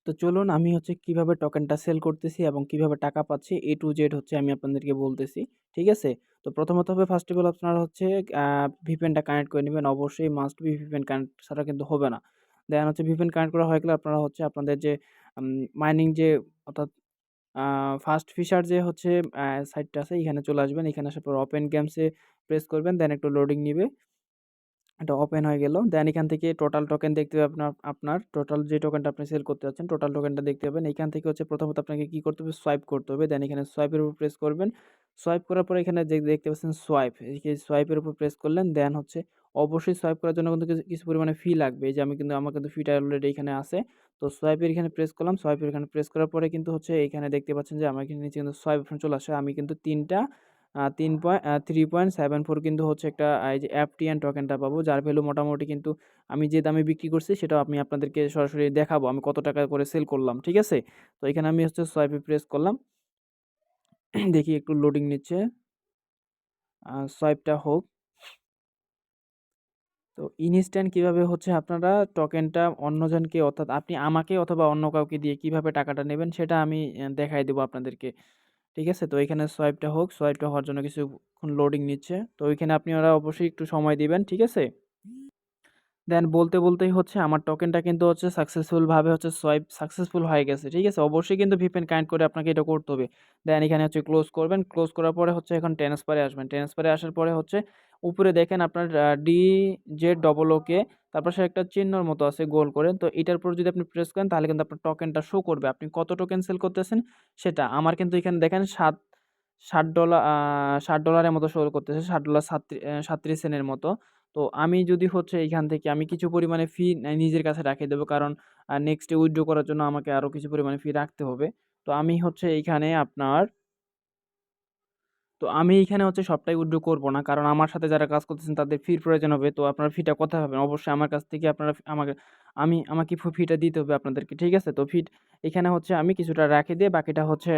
তো চলুন আমি হচ্ছে কিভাবে টোকেনটা সেল করতেছি এবং কিভাবে টাকা পাচ্ছি A to Z হচ্ছে আমি আপনাদেরকে বলতেছি। ঠিক আছে? তো প্রথমত হবে ফার্স্ট অফ অল আপনারা হচ্ছে VPN টা কানেক্ট করে নিবেন। অবশ্যই মাস্ট বি VPN কানেক্ট ছাড়া কিন্তু হবে না। দেন হচ্ছে VPN কানেক্ট করা হয়ে গেলে আপনারা হচ্ছে আপনাদের যে মাইনিং যে অর্থাৎ আ ফার্স্ট ফিশার যে হচ্ছে সাইটটা আছে এখানে চলে আসবেন। এখানে আসার পর ওপেন গেমস এ প্রেস করবেন। দেন একটু লোডিং নিবে। এটা ওপেন হয়ে গেল। দেন এখান থেকে টোটাল টোকেন দেখতে হবে আপনার টোটাল যে টোকেনটা আপনি সেল করতে যাচ্ছেন, টোটাল টোকেনটা দেখতে পাবেন। এখান থেকে হচ্ছে প্রথমত আপনাকে কি করতে হবে? সোয়াইপ করতে হবে। দেন এখানে সোয়াইপের উপর প্রেস করবেন। সোয়াইপ করার পরে এখানে যে দেখতে পাচ্ছেন সোয়াইপ, এই সোয়াইপের উপর প্রেস করলেন। দেন হচ্ছে অবশ্যই সোয়াইপ করার জন্য কিন্তু কিছু পরিমাণে ফি লাগবে। এই যে আমার কিন্তু ফিটা অলরেডি এখানে আছে। তো সোয়াইপের এখানে প্রেস করলাম। সোয়াইপের এখানে প্রেস করার পরে কিন্তু হচ্ছে এখানে দেখতে পাচ্ছেন যে আমার এখানে নিচে কিন্তু সোয়াইপ অপশন চলে আসে। আমি কিন্তু 3.74 কিন্তু হচ্ছে একটা এই যে FTN টোকেনটা পাবো, যার ভ্যালু মোটামুটি কিন্তু আমি যে দামে বিক্রি করছি সেটাও আমি আপনাদেরকে সরাসরি দেখাবো আমি কত টাকা করে সেল করলাম। ঠিক আছে? তো এখানে আমি হচ্ছে সোয়াইপে প্রেস করলাম। দেখি একটু লোডিং নিচ্ছে। সোয়াইপটা হোক। তো ইনস্ট্যান্ট কিভাবে হচ্ছে আপনারা টোকেনটা অন্যজনকে অর্থাৎ আপনি আমাকে অথবা অন্য কাউকে দিয়ে কিভাবে টাকাটা নেবেন সেটা আমি দেখায় দেবো আপনাদেরকে। ঠিক আছে? তো এখানে সোয়াইপটা হোক। সোয়াইপটা হওয়ার জন্য কিছুক্ষণ লোডিং নিচ্ছে। তো ওইখানে আপনারা অবশ্যই একটু সময় দিবেন। ঠিক আছে? দেন বলতেই হচ্ছে আমার টোকেনটা কিন্তু হচ্ছে সাকসেসফুল ভাবে হচ্ছে সোয়াইপ সাকসেসফুল হয়ে গেছে। ঠিক আছে? অবশ্যই কিন্তু VPN কানেক্ট করে আপনাকে এটা করতে হবে। দেন এখানে হচ্ছে ক্লোজ করবেন। ক্লোজ করার পরে হচ্ছে এখন ট্রান্সফারে আসবেন। ট্রান্সফারে আসার পরে হচ্ছে উপরে দেখেন আপনার DZOOK তারপর সে একটা চিহ্নর মতো আছে গোল করে। তো এটার উপর যদি আপনি প্রেস করেন তাহলে কিন্তু আপনার টোকেনটা শো করবে। আপনি কত টোকেন সেল করতেছেন সেটা। আমার কিন্তু এখানে দেখেন $60 $60 এর মতো শো করতেছে। $60 37 সেন্টের মতো। তো আমি যদি হচ্ছে এইখান থেকে আমি কিছু পরিমাণে ফি নিজের কাছে রাখিয়ে দেবো। কারণ নেক্সট ডে উইথড্র করার জন্য আমাকে আরো কিছু পরিমাণে ফি রাখতে হবে। তো আমি হচ্ছে এইখানে আপনার তো আমি এইখানে হচ্ছে সবটাই উইথড্র করব না। কারণ আমার সাথে যারা কাজ করতেছেন তাদের ফির প্রয়োজন হবে। তো আপনারা ফিটা কোথায় পাবেন? অবশ্যই আমার কাছ থেকে আপনারা আমাকে ফিটা দিতে হবে আপনাদেরকে। ঠিক আছে? তো এখানে হচ্ছে আমি কিছুটা রেখে দিয়ে বাকিটা হচ্ছে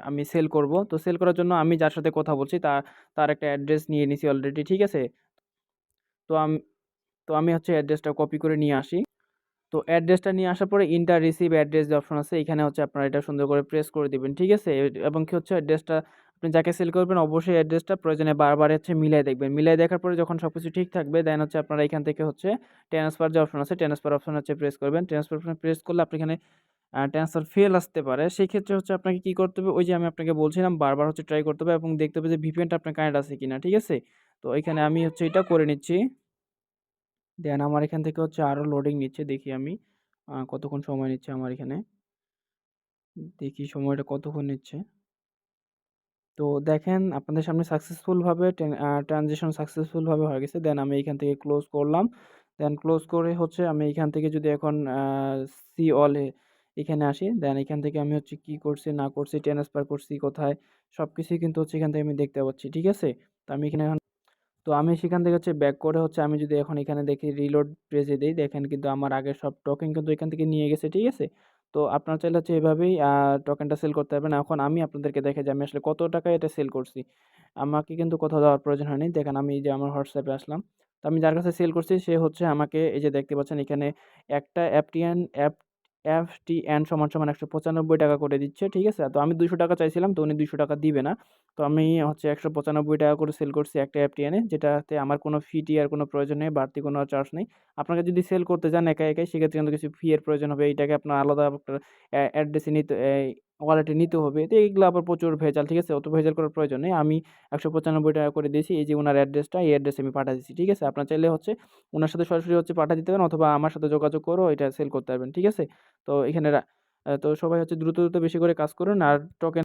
আমি সেল করব। তো সেল করার জন্য আমি যার সাথে কথা বলছি তার একটা অ্যাড্রেস নিয়ে নিছি অলরেডি। ঠিক আছে? তো আম তো আমি হচ্ছে অ্যাড্রেসটা কপি করে নিয়ে আসি। তো অ্যাড্রেসটা নিয়ে আসার পরে ইন্টার রিসিভ অ্যাড্রেস যে অপশন আছে এখানে হচ্ছে আপনারা এটা সুন্দর করে প্রেস করে দিবেন। ঠিক আছে? এবং কি হচ্ছে অ্যাড্রেসটা আপনি যাকে সেল করবেন অবশ্যই অ্যাড্রেসটা প্রয়োজনে বারবার হচ্ছে মিলায় দেখবেন। মিলায় দেখার পরে যখন সবকিছু ঠিক থাকবে দেন হচ্ছে আপনারা এখান থেকে হচ্ছে ট্রান্সফার যে অপশন আছে ট্রান্সফার অপশন হচ্ছে প্রেস করবেন। ট্রান্সফার অপশন প্রেস করলে আপনি এখানে ট্রান্সফার ফেল আসতে পারে। সেক্ষেত্রে হচ্ছে আপনাকে কি করতে হবে? ওই যে আমি আপনাকে বলছিলাম বারবার হচ্ছে ট্রাই করতে হবে এবং দেখতে হবে যে VPN টা আপনার কানেক্ট আছে কিনা। ঠিক আছে? তো এখানে আমি হচ্ছে এটা করে নিচ্ছি। দেন আমার এখান থেকে হচ্ছে আরো লোডিং নিচ্ছে। দেখি আমি কতক্ষণ সময় নিচ্ছে আমার এখানে। দেখি সময়টা কতক্ষণ নিচ্ছে। তো দেখেন আপনাদের সামনে সাকসেসফুল ভাবে ট্রানজিশন সাকসেসফুল ভাবে হয়ে গেছে। দেন আমি এখান থেকে ক্লোজ করলাম। দেন ক্লোজ করে হচ্ছে আমি এখান থেকে যদি এখন সি অল এ এখানে আসি। দেন এখান থেকে আমি হচ্ছে কি করছি না করছি, ট্রান্সফার করছি কোথায় সবকিছুই কিন্তু হচ্ছে এখান থেকে আমি দেখতে পাচ্ছি। ঠিক আছে? তো আমি এখানে তো আমি সেখান থেকে হচ্ছে ব্যাক করে হচ্ছে আমি যদি এখন এখানে দেখি রিলোড পেজে দেই দেখেন কিন্তু আমার আগের সব টোকেন কিন্তু এখান থেকে নিয়ে গেছে। ঠিক আছে? তো আপনারা চাইলে হচ্ছে এভাবেই টোকেনটা সেল করতে পারবেন। এখন আমি আপনাদেরকে দেখাই যে আমি আসলে কত টাকায় এটা সেল করছি। আমাকে কিন্তু কোথাও যাওয়ার প্রয়োজন হয়নি। দেখেন আমি এই যে আমার হোয়াটসঅ্যাপে আসলাম। তো আমি যার কাছে সেল করছি সে হচ্ছে আমাকে এই যে দেখতে পাচ্ছেন এখানে একটা FTN সমান ৳১৯৫ করে দিচ্ছে। ঠিক আছে? তো আমি ৳২০০ চাইছিলাম তো উনি ৳২০০ দিবে না। তো আমি হচ্ছে ৳১৯৫ করে সেল করছি একটা FTN এ, যেটাতে আমার কোনো ফি-টি আর কোনো প্রয়োজন নেই, বাড়তি কোনো চার্জ নেই। আপনাকে যদি সেল করতে যান একাই সেক্ষেত্রে কিন্তু কিছু ফি এর প্রয়োজন হবে। এইটাকে আপনার আলাদা একটা অ্যাড্রেসে নিতে ওয়ালেটে নিতে হবে। তো এইগুলো আবার প্রচুর ভেজাল। ঠিক আছে? অত ভেজাল করার প্রয়োজন নেই। আমি ৳১৯৫ করে দিয়েছি। এই যে উনার অ্যাড্রেসটা এই অ্যাড্রেসে আমি পাঠায় দিচ্ছি। ঠিক আছে? আপনারা চাইলে হচ্ছে উনার সাথে সরাসরি হচ্ছে পাঠায় দিতে পারেন অথবা আমার সাথে যোগাযোগ করেও এটা সেল করতে পারবেন। ঠিক আছে? তো এখানে তো সবাই হচ্ছে দ্রুত বেশি করে কাজ করুন আর টোকেন